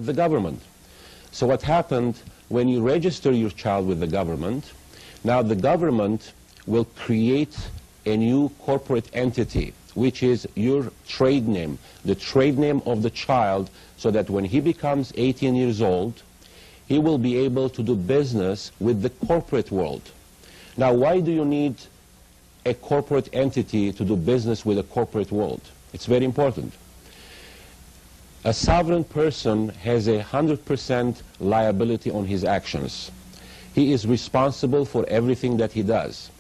the government. So what happened when you register your child with the government, now the government will create a new corporate entity, which is your trade name, the trade name of the child, so that when he becomes 18 years old, he will be able to do business with the corporate world. Now, why do you need a corporate entity to do business with the corporate world? It's very important. A sovereign person has 100% liability on his actions. He is responsible for everything that he does.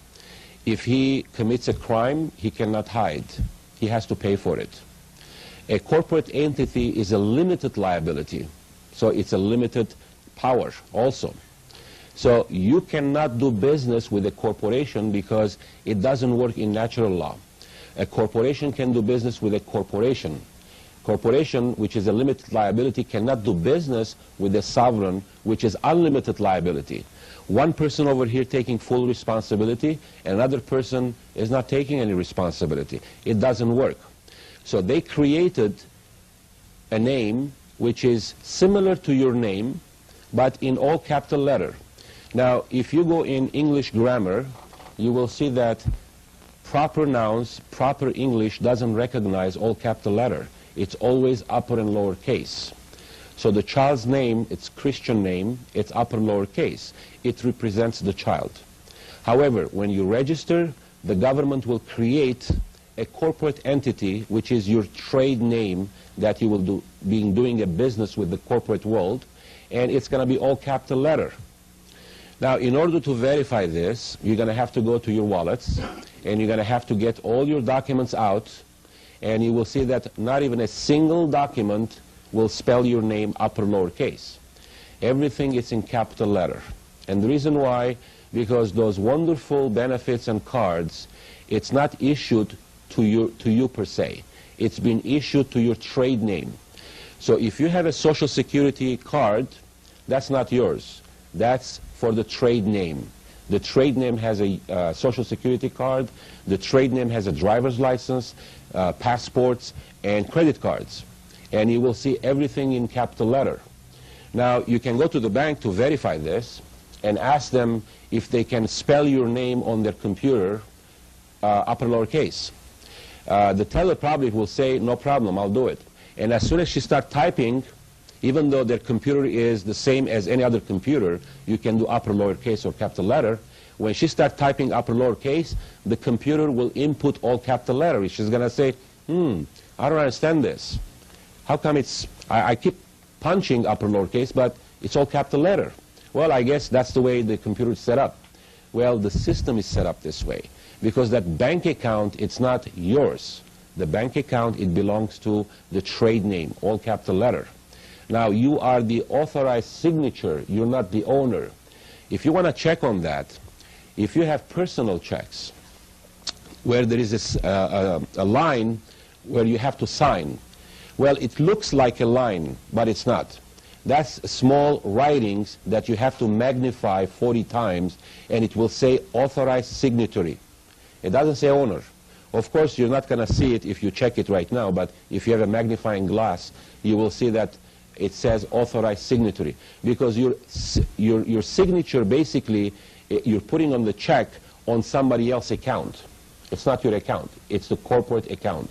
If he commits a crime, he cannot hide. He has to pay for it. A corporate entity is a limited liability, so it's a limited power also. So you cannot do business with a corporation because it doesn't work in natural law. A corporation can do business with a corporation. Corporation, which is a limited liability, cannot do business with a sovereign, which is unlimited liability. One person over here taking full responsibility, another person is not taking any responsibility. It doesn't work. So they created a name which is similar to your name, but in all capital letter. Now, if you go in English grammar, you will see that proper nouns, proper English doesn't recognize all capital letter. It's always upper and lower case. So the child's name, its Christian name, it's upper and lower case. It represents the child. However, when you register, the government will create a corporate entity, which is your trade name that you will be doing a business with the corporate world, and it's going to be all capital letter. Now, in order to verify this, you're going to have to go to your wallets, and you're going to have to get all your documents out, and you will see that not even a single document will spell your name upper lower case. Everything is in capital letter. And the reason why, because those wonderful benefits and cards, it's not issued to you per se. It's been issued to your trade name. So if you have a Social Security card, that's not yours. That's for the trade name. The trade name has a Social Security card. The trade name has a driver's license, passports, and credit cards. And you will see everything in capital letter. Now, you can go to the bank to verify this and ask them if they can spell your name on their computer upper lower case. The teller probably will say, no problem, I'll do it. And as soon as she starts typing, even though their computer is the same as any other computer, you can do upper lower case or capital letter. When she starts typing upper lower case, the computer will input all capital letter. She's going to say, I don't understand this. How come I keep punching upper lower case, but it's all capital letter? Well, I guess that's the way the computer is set up. Well, the system is set up this way because that bank account, it's not yours. The bank account, it belongs to the trade name, all capital letter. Now, you are the authorized signature. You're not the owner. If you want to check on that, if you have personal checks where there is a line where you have to sign, well, it looks like a line, but it's not. That's small writings that you have to magnify 40 times, and it will say authorized signatory. It doesn't say owner. Of course, you're not going to see it if you check it right now, but if you have a magnifying glass, you will see that it says authorized signatory. Because your signature, basically, you're putting on the check on somebody else's account. It's not your account. It's the corporate account.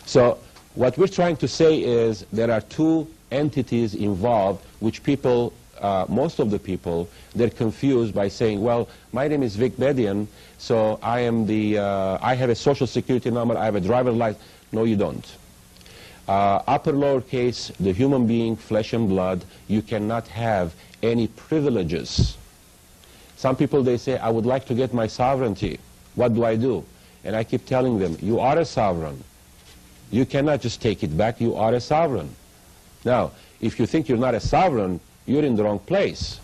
So what we're trying to say is there are two entities involved, which people, most of the people, they're confused by saying, well, my name is Vic Bedian, so I have a Social Security number, I have a driver's license. No, you don't. Upper lower case, the human being, flesh and blood, you cannot have any privileges. Some people, they say, I would like to get my sovereignty. What do I do? And I keep telling them, you are a sovereign. You cannot just take it back. You are a sovereign. Now, if you think you're not a sovereign, you're in the wrong place.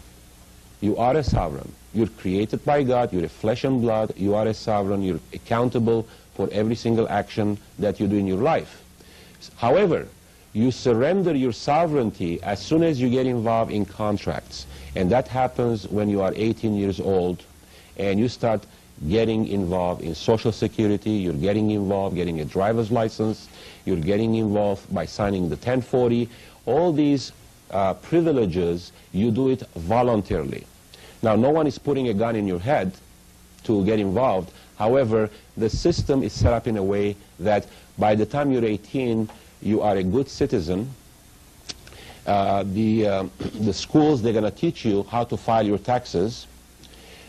You are a sovereign. You're created by God. You're a flesh and blood. You are a sovereign. You're accountable for every single action that you do in your life. However, you surrender your sovereignty as soon as you get involved in contracts. And that happens when you are 18 years old and you start getting involved in Social Security, you're getting involved getting a driver's license, you're getting involved by signing the 1040. All these privileges, you do it voluntarily. Now, no one is putting a gun in your head to get involved. However, the system is set up in a way that by the time you're 18, you are a good citizen. The schools, they're going to teach you how to file your taxes.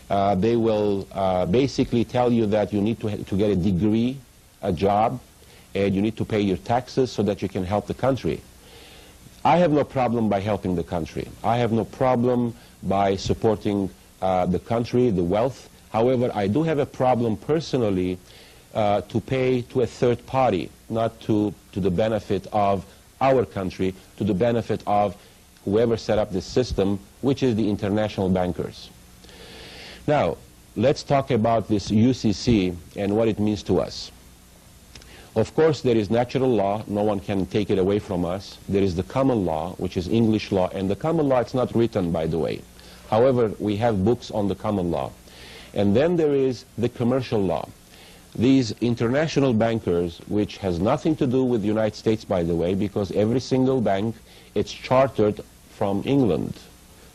They will basically tell you that you need to get a degree, a job, and you need to pay your taxes so that you can help the country. I have no problem by helping the country. I have no problem by supporting the country, the wealth. However, I do have a problem personally to pay to a third party, not to the benefit of our country, to the benefit of whoever set up this system, which is the international bankers. Now, let's talk about this UCC and what it means to us. Of course, there is natural law. No one can take it away from us. There is the common law, which is English law. And the common law, it's not written, by the way. However, we have books on the common law. And then there is the commercial law. These international bankers, which has nothing to do with the United States, by the way, because every single bank, it's chartered from England.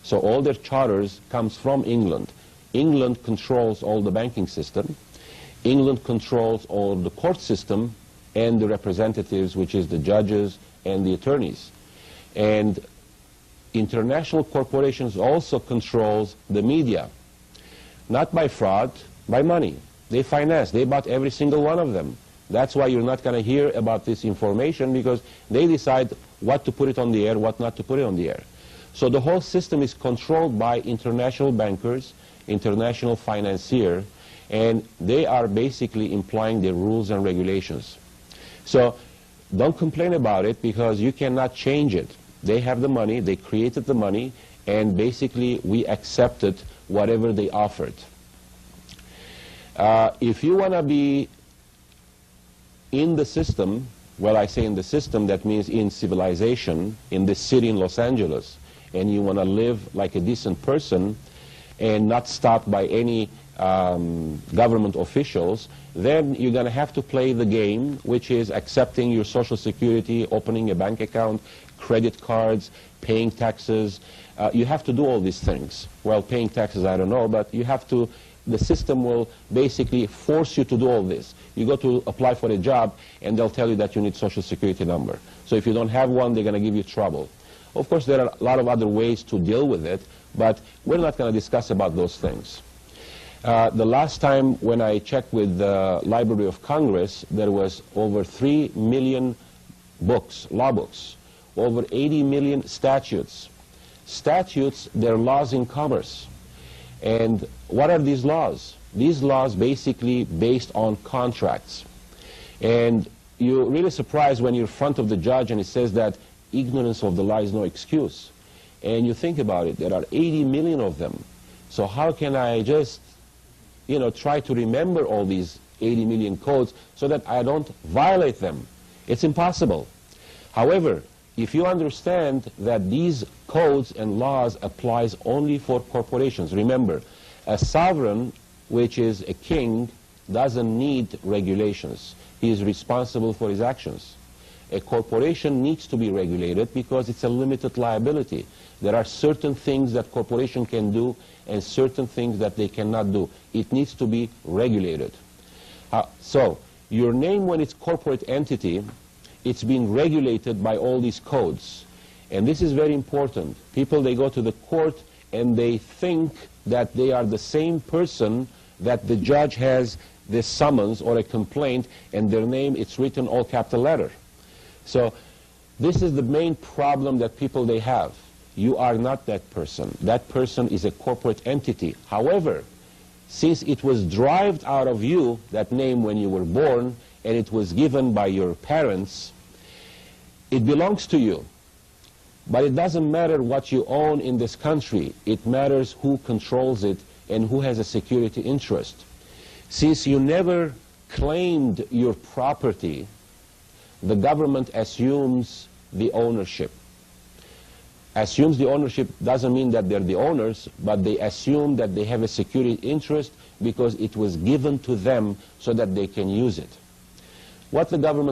So all their charters comes from England. England controls all the banking system. England controls all the court system and the representatives, which is the judges and the attorneys. And international corporations also controls the media. Not by fraud, by money. They finance. They bought every single one of them. That's why you're not going to hear about this information, because they decide what to put it on the air, what not to put it on the air. So the whole system is controlled by international bankers, international financiers, and they are basically implying their rules and regulations. So don't complain about it, because you cannot change it. They have the money, they created the money, and basically we accepted whatever they offered. If you want to be in the system, well, I say in the system, that means in civilization, in this city in Los Angeles, and you want to live like a decent person and not stopped by any government officials, then you're going to have to play the game, which is accepting your Social Security, opening a bank account, credit cards, paying taxes. You have to do all these things. Well, paying taxes, I don't know, but you have to. The system will basically force you to do all this. You go to apply for a job, and they'll tell you that you need Social Security number. So if you don't have one, they're going to give you trouble. Of course, there are a lot of other ways to deal with it, but we're not going to discuss about those things. The last time when I checked with the Library of Congress, there was over 3 million books, law books, over 80 million statutes. Statutes, they're laws in commerce. And what are these laws? These laws basically based on contracts. And you're really surprised when you're in front of the judge and it says that ignorance of the law is no excuse. And you think about it, there are 80 million of them. So how can I just, try to remember all these 80 million codes so that I don't violate them? It's impossible. However, if you understand that these codes and laws applies only for corporations, remember, a sovereign, which is a king, doesn't need regulations. He is responsible for his actions. A corporation needs to be regulated because it's a limited liability. There are certain things that corporation can do and certain things that they cannot do. It needs to be regulated. So your name, when it's corporate entity, it's being regulated by all these codes. And this is very important. People, they go to the court and they think that they are the same person, that the judge has this summons or a complaint, and their name, it's written all capital letter. So this is the main problem that people, they have. You are not that person. That person is a corporate entity. However, since it was derived out of you, that name, when you were born, and it was given by your parents, it belongs to you. But it doesn't matter what you own in this country. It matters who controls it and who has a security interest. Since you never claimed your property, the government assumes the ownership. Assumes the ownership doesn't mean that they're the owners, but they assume that they have a security interest because it was given to them so that they can use it. What the government